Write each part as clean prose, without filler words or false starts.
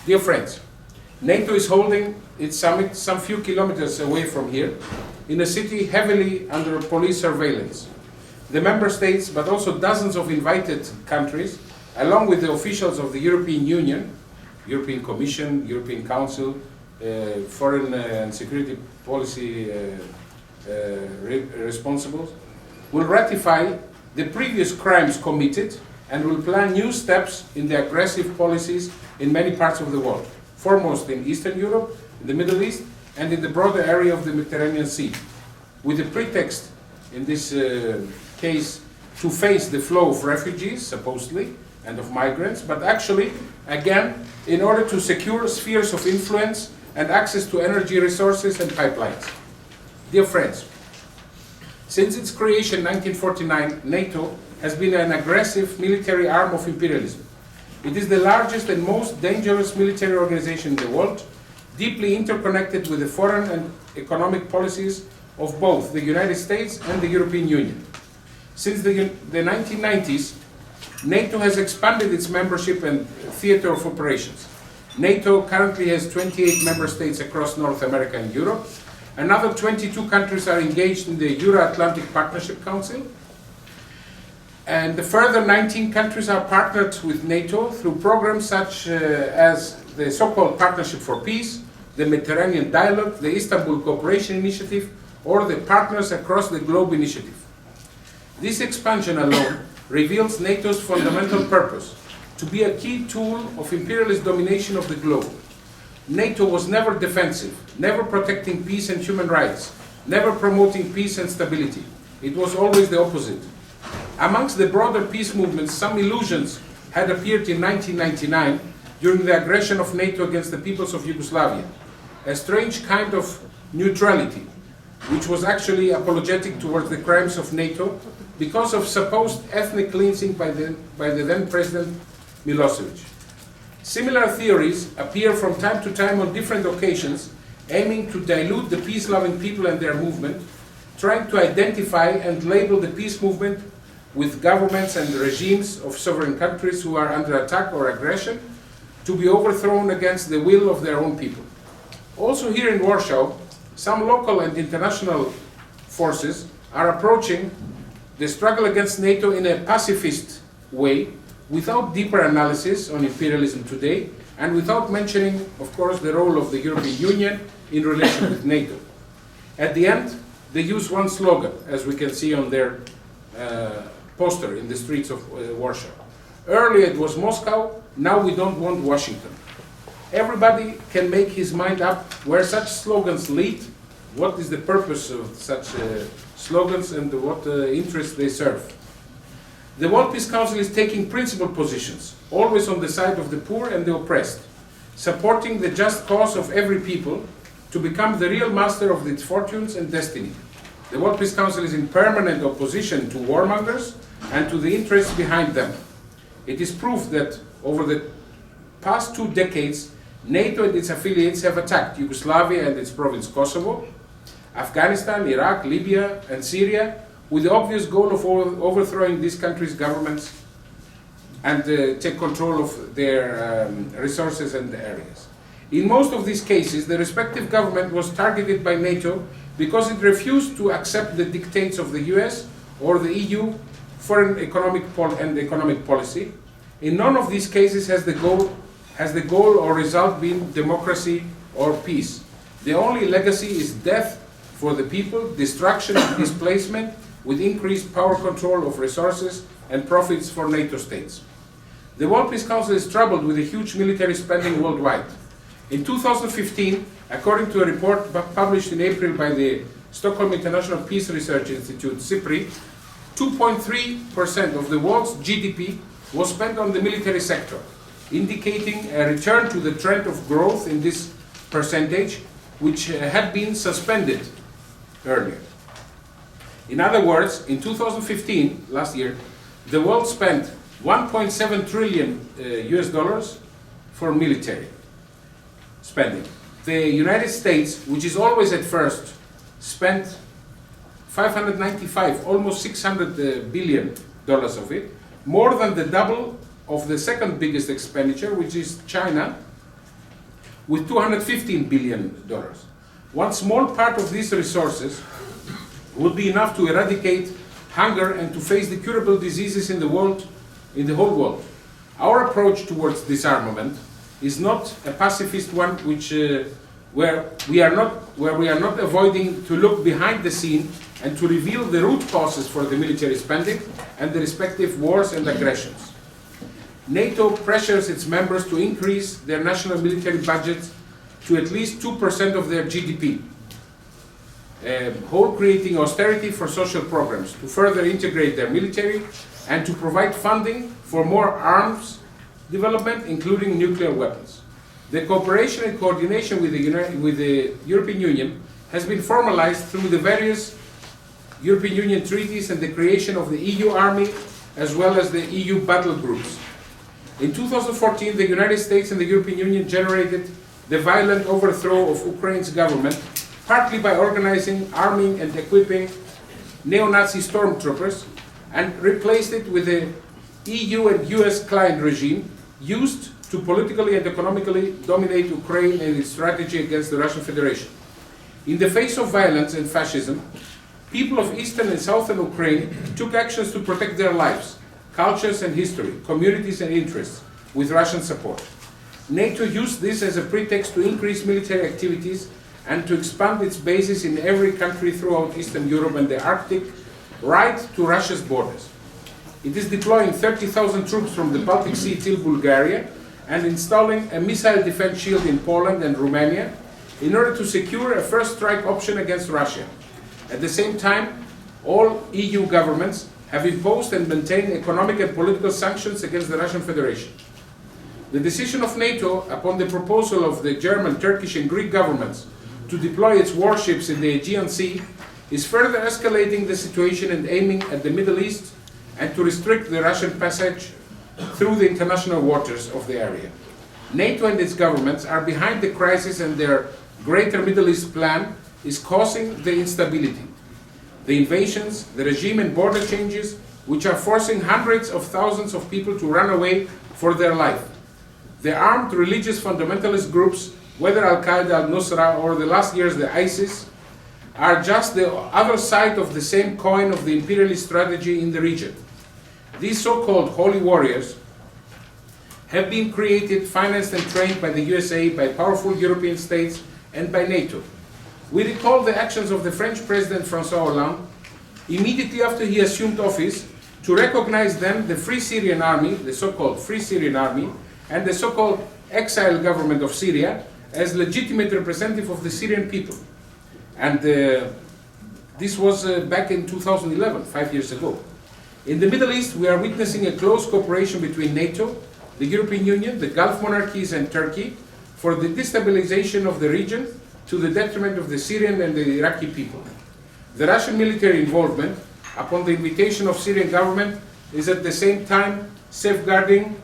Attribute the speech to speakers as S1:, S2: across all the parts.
S1: Dear friends, NATO is holding its summit some few kilometers away from here, in a city heavily under police surveillance. The member states, but also dozens of invited countries, along with the officials of the European Union, European Commission, European Council, foreign and security policy responsibles, will ratify the previous crimes committed and will plan new steps in the aggressive policies in many parts of the world, foremost in Eastern Europe, in the Middle East, and in the broader area of the Mediterranean Sea, with the pretext, in this case, to face the flow of refugees, supposedly, and of migrants, but actually, again, in order to secure spheres of influence and access to energy resources and pipelines. Dear friends, since its creation in 1949, NATO has been an aggressive military arm of imperialism. It is the largest and most dangerous military organization in the world, deeply interconnected with the foreign and economic policies of both the United States and the European Union. Since the 1990s, NATO has expanded its membership and theater of operations. NATO currently has 28 member states across North America and Europe. Another 22 countries are engaged in the Euro-Atlantic Partnership Council. And the further 19 countries are partnered with NATO through programs such as the so-called Partnership for Peace, the Mediterranean Dialogue, the Istanbul Cooperation Initiative, or the Partners Across the Globe Initiative. This expansion alone reveals NATO's fundamental purpose, to be a key tool of imperialist domination of the globe. NATO was never defensive, never protecting peace and human rights, never promoting peace and stability. It was always the opposite. Amongst the broader peace movements, some illusions had appeared in 1999 during the aggression of NATO against the peoples of Yugoslavia, a strange kind of neutrality, which was actually apologetic towards the crimes of NATO because of supposed ethnic cleansing by the then President Milosevic. Similar theories appear from time to time on different occasions, aiming to dilute the peace-loving people and their movement, trying to identify and label the peace movement with governments and regimes of sovereign countries who are under attack or aggression to be overthrown against the will of their own people. Also here in Warsaw, some local and international forces are approaching the struggle against NATO in a pacifist way, without deeper analysis on imperialism today, and without mentioning, of course, the role of the European Union in relation with NATO. At the end, they use one slogan, as we can see on their poster in the streets of Warsaw. Earlier it was Moscow, now we don't want Washington. Everybody can make his mind up where such slogans lead, what is the purpose of such slogans, and what interests they serve. The World Peace Council is taking principled positions, always on the side of the poor and the oppressed, supporting the just cause of every people to become the real master of its fortunes and destiny. The World Peace Council is in permanent opposition to warmongers and to the interests behind them. It is proof that over the past 2 decades, NATO and its affiliates have attacked Yugoslavia and its province Kosovo, Afghanistan, Iraq, Libya, and Syria, with the obvious goal of overthrowing these countries' governments and take control of their resources and areas. In most of these cases, the respective government was targeted by NATO because it refused to accept the dictates of the US or the EU foreign economic policy. In none of these cases has the goal or result been democracy or peace. The only legacy is death for the people, destruction and displacement, with increased power control of resources and profits for NATO states. The World Peace Council is troubled with a huge military spending worldwide. In 2015, according to a report published in April by the Stockholm International Peace Research Institute, SIPRI, 2.3% of the world's GDP was spent on the military sector, indicating a return to the trend of growth in this percentage, which had been suspended earlier. In other words, in 2015, last year, the world spent 1.7 trillion US dollars for military spending. The United States, which is always at first, spent 595, almost $600 billion of it, more than the double of the second biggest expenditure, which is China, with $215 billion. One small part of these resources would be enough to eradicate hunger and to face the curable diseases in the world, in the whole world. Our approach towards disarmament is not a pacifist one, where we are not avoiding to look behind the scene and to reveal the root causes for the military spending and the respective wars and aggressions. NATO pressures its members to increase their national military budgets to at least 2% of their GDP, creating austerity for social programs, to further integrate their military and to provide funding for more arms development, including nuclear weapons. The cooperation and coordination with the European Union has been formalized through the various European Union treaties and the creation of the EU Army as well as the EU battle groups. In 2014, the United States and the European Union generated the violent overthrow of Ukraine's government, partly by organizing, arming and equipping neo-Nazi stormtroopers, and replaced it with the EU and US client regime used to politically and economically dominate Ukraine and its strategy against the Russian Federation. In the face of violence and fascism, people of eastern and southern Ukraine took actions to protect their lives, cultures and history, communities and interests, with Russian support. NATO used this as a pretext to increase military activities and to expand its bases in every country throughout Eastern Europe and the Arctic, right to Russia's borders. It is deploying 30,000 troops from the Baltic Sea till Bulgaria and installing a missile defense shield in Poland and Romania in order to secure a first strike option against Russia. At the same time, all EU governments have imposed and maintained economic and political sanctions against the Russian Federation. The decision of NATO, upon the proposal of the German, Turkish and Greek governments to deploy its warships in the Aegean Sea, is further escalating the situation and aiming at the Middle East and to restrict the Russian passage through the international waters of the area. NATO and its governments are behind the crisis, and their Greater Middle East plan is causing the instability, the invasions, the regime and border changes, which are forcing hundreds of thousands of people to run away for their life. The armed religious fundamentalist groups, whether Al-Qaeda, Al-Nusra, or the last years the ISIS, are just the other side of the same coin of the imperialist strategy in the region. These so-called holy warriors have been created, financed and trained by the USA, by powerful European states, and by NATO. We recall the actions of the French President François Hollande immediately after he assumed office to recognize then the Free Syrian Army, the so-called Free Syrian Army, and the so-called exile government of Syria as legitimate representative of the Syrian people. And this was back in 2011, 5 years ago. In the Middle East, we are witnessing a close cooperation between NATO, the European Union, the Gulf monarchies and Turkey for the destabilization of the region to the detriment of the Syrian and the Iraqi people. The Russian military involvement, upon the invitation of Syrian government, is at the same time safeguarding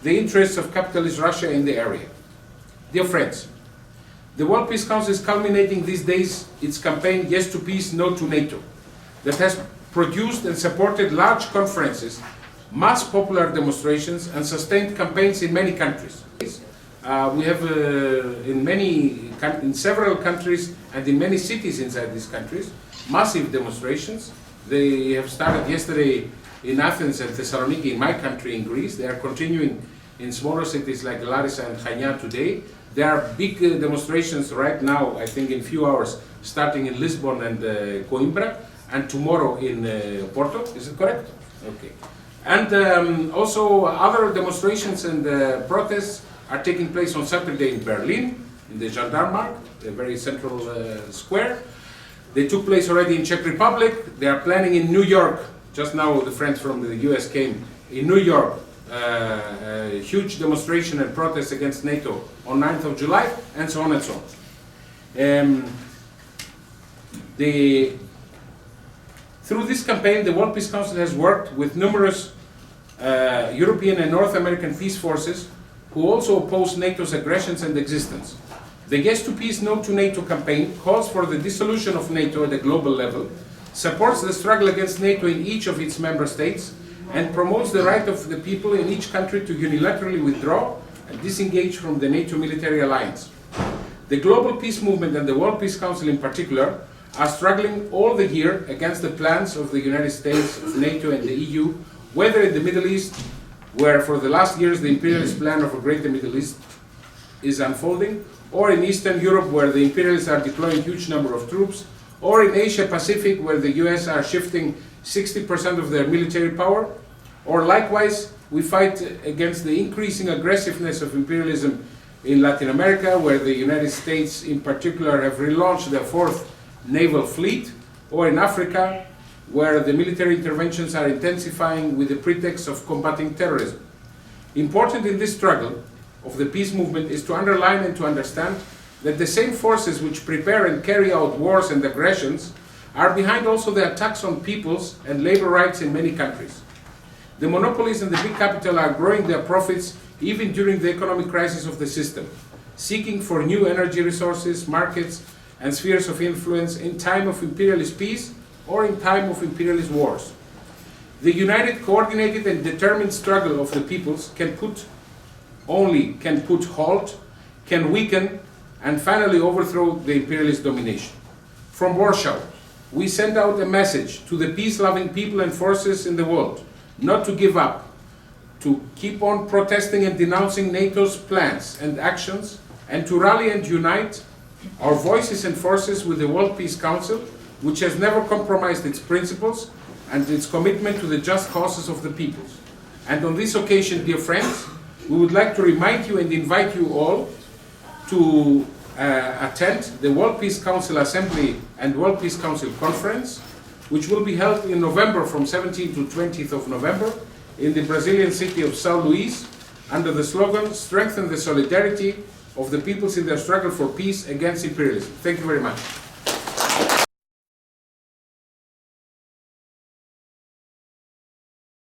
S1: the interests of capitalist Russia in the area. Dear friends, the World Peace Council is culminating these days its campaign Yes to Peace, No to NATO, that has produced and supported large conferences, mass popular demonstrations, and sustained campaigns in many countries. We have in several countries and in many cities inside these countries, massive demonstrations. They have started yesterday in Athens and Thessaloniki, in my country, in Greece. They are continuing in smaller cities like Larissa and Chania today. There are big demonstrations right now, I think in a few hours, starting in Lisbon and Coimbra, and tomorrow in Porto. Is it correct? Okay. And also other demonstrations and protests are taking place on Saturday in Berlin, in the Gendarmenmarkt, a very central square. They took place already in Czech Republic. They are planning in New York. Just now the friends from the US came in New York. A huge demonstration and protest against NATO on 9th of July, and so on and so on. Through this campaign, the World Peace Council has worked with numerous European and North American peace forces who also oppose NATO's aggressions and existence. The Yes to Peace, No to NATO campaign calls for the dissolution of NATO at a global level, supports the struggle against NATO in each of its member states, and promotes the right of the people in each country to unilaterally withdraw and disengage from the NATO military alliance. The global peace movement and the World Peace Council in particular are struggling all the year against the plans of the United States, of NATO and the EU, whether in the Middle East, where for the last years the imperialist plan of a greater Middle East is unfolding, or in Eastern Europe, where the imperialists are deploying a huge number of troops, or in Asia Pacific, where the US are shifting 60% of their military power, or likewise, we fight against the increasing aggressiveness of imperialism in Latin America, where the United States in particular have relaunched their fourth naval fleet, or in Africa, where the military interventions are intensifying with the pretext of combating terrorism. Important in this struggle of the peace movement is to underline and to understand that the same forces which prepare and carry out wars and aggressions are behind also the attacks on peoples and labor rights in many countries. The monopolies in the big capital are growing their profits even during the economic crisis of the system, seeking for new energy resources, markets, and spheres of influence in time of imperialist peace or in time of imperialist wars. The united, coordinated, and determined struggle of the peoples can put halt, can weaken, and finally overthrow the imperialist domination. From Warsaw, we send out a message to the peace-loving people and forces in the world not to give up, to keep on protesting and denouncing NATO's plans and actions, and to rally and unite our voices and forces with the World Peace Council, which has never compromised its principles and its commitment to the just causes of the peoples. And on this occasion, dear friends, we would like to remind you and invite you all to attend the World Peace Council Assembly and World Peace Council Conference, which will be held in November from 17th to 20th of November in the Brazilian city of São Luís, under the slogan, "Strengthen the solidarity of the peoples in their struggle for peace against imperialism." Thank you very much.